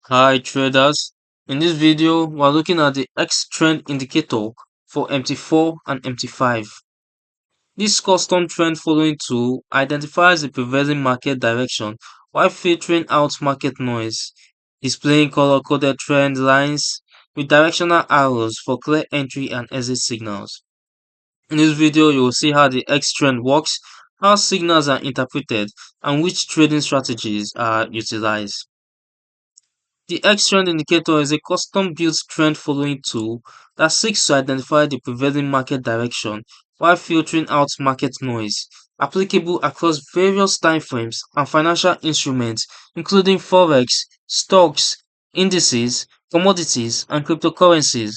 Hi traders, in this video we're looking at the X trend indicator for MT4 and MT5. This custom trend following tool identifies the prevailing market direction while filtering out market noise, displaying color-coded trend lines with directional arrows for clear entry and exit signals. In this video you will see how the X trend works, how signals are interpreted, and which trading strategies are utilized. The X-trend indicator is a custom-built trend-following tool that seeks to identify the prevailing market direction while filtering out market noise, applicable across various timeframes and financial instruments including forex, stocks, indices, commodities, and cryptocurrencies.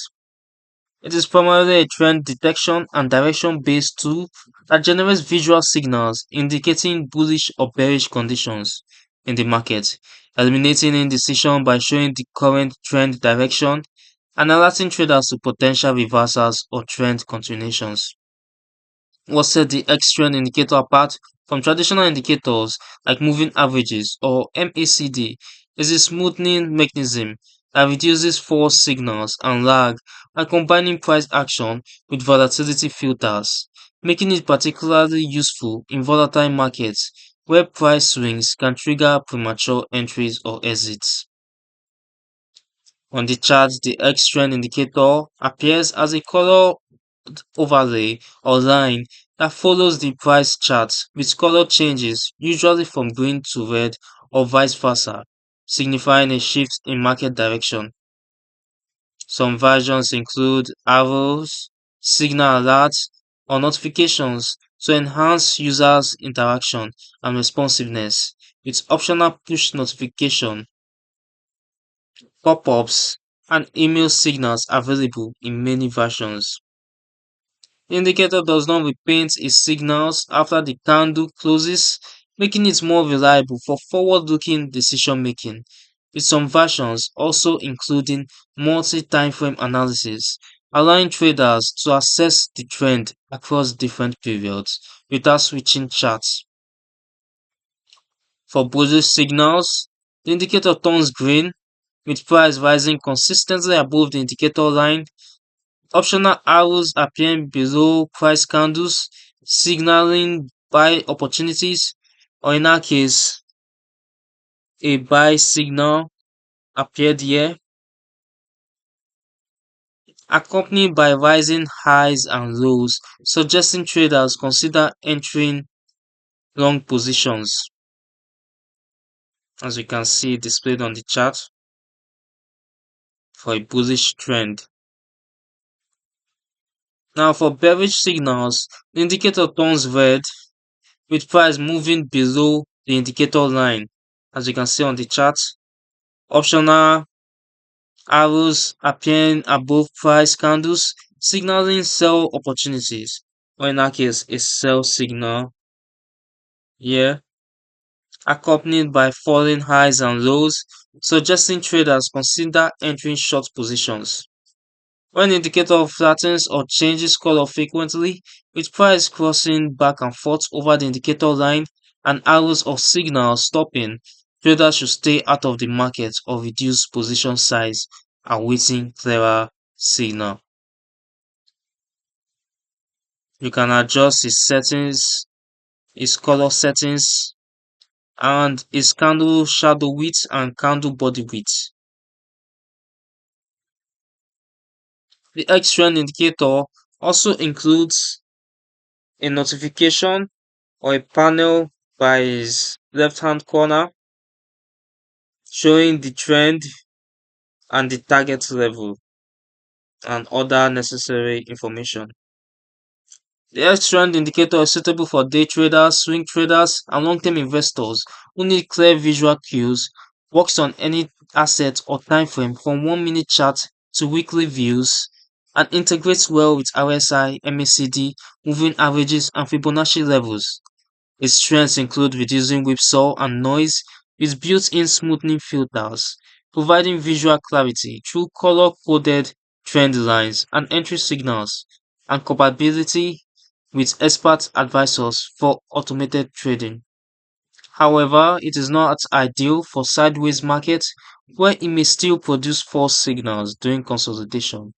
It is primarily a trend detection and direction-based tool that generates visual signals indicating bullish or bearish conditions in the market, eliminating indecision by showing the current trend direction and alerting traders to potential reversals or trend continuations. What sets the X trend indicator apart from traditional indicators like moving averages or MACD is a smoothing mechanism that reduces false signals and lag by combining price action with volatility filters, making it particularly useful in volatile markets where price swings can trigger premature entries or exits. On the chart, the X trend indicator appears as a color overlay or line that follows the price chart with color changes usually from green to red or vice versa, signifying a shift in market direction. Some versions include arrows, signal alerts, or notifications to enhance users' interaction and responsiveness, with optional push notification, pop-ups, and email signals available in many versions. The indicator does not repaint its signals after the candle closes, making it more reliable for forward-looking decision making, with some versions also including multi-timeframe analysis, allowing traders to assess the trend across different periods without switching charts. For bullish signals, the indicator turns green, with price rising consistently above the indicator line. Optional arrows appearing below price candles, signaling buy opportunities, or in our case, a buy signal appeared here, accompanied by rising highs and lows, suggesting traders consider entering long positions, as you can see displayed on the chart for a bullish trend. Now, for bearish signals, the indicator turns red with price moving below the indicator line, as you can see on the chart. Optional arrows appearing above price candles, signaling sell opportunities, or in our case, a sell signal here, accompanied by falling highs and lows, suggesting traders consider entering short positions. When the indicator flattens or changes color frequently, with price crossing back and forth over the indicator line and arrows or signals stopping, traders should stay out of the market or reduce position size, awaiting clearer signal. You can adjust its settings, its color settings, and its candle shadow width and candle body width. The X trend indicator also includes a notification or a panel by its left hand corner showing the trend and the target level and other necessary information. The X trend indicator is suitable for day traders, swing traders, and long term investors who need clear visual cues, works on any asset or time frame from 1 minute chart to weekly views, and integrates well with RSI, MACD, moving averages, and Fibonacci levels. Its strengths include reducing whipsaw and noise with built-in smoothing filters, providing visual clarity through color-coded trend lines and entry signals, and compatibility with expert advisors for automated trading. However, it is not ideal for sideways markets where it may still produce false signals during consolidation,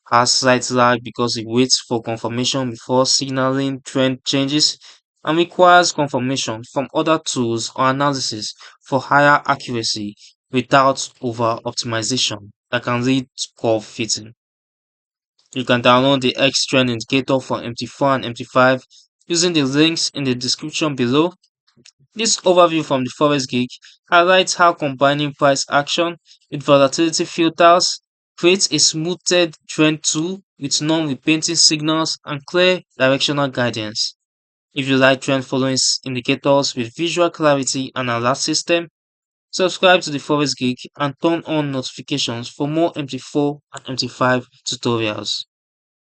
has slight lag because it waits for confirmation before signaling trend changes, and requires confirmation from other tools or analysis for higher accuracy without over optimization that can lead to curve fitting. You can download the X trend indicator for MT4 and MT5 using the links in the description below. This overview from the Forex Geek highlights how combining price action with volatility filters creates a smoothed trend tool with non-repainting signals and clear directional guidance. If you like trend following indicators with visual clarity and alert system, subscribe to the Forex Geek and turn on notifications for more MT4 and MT5 tutorials.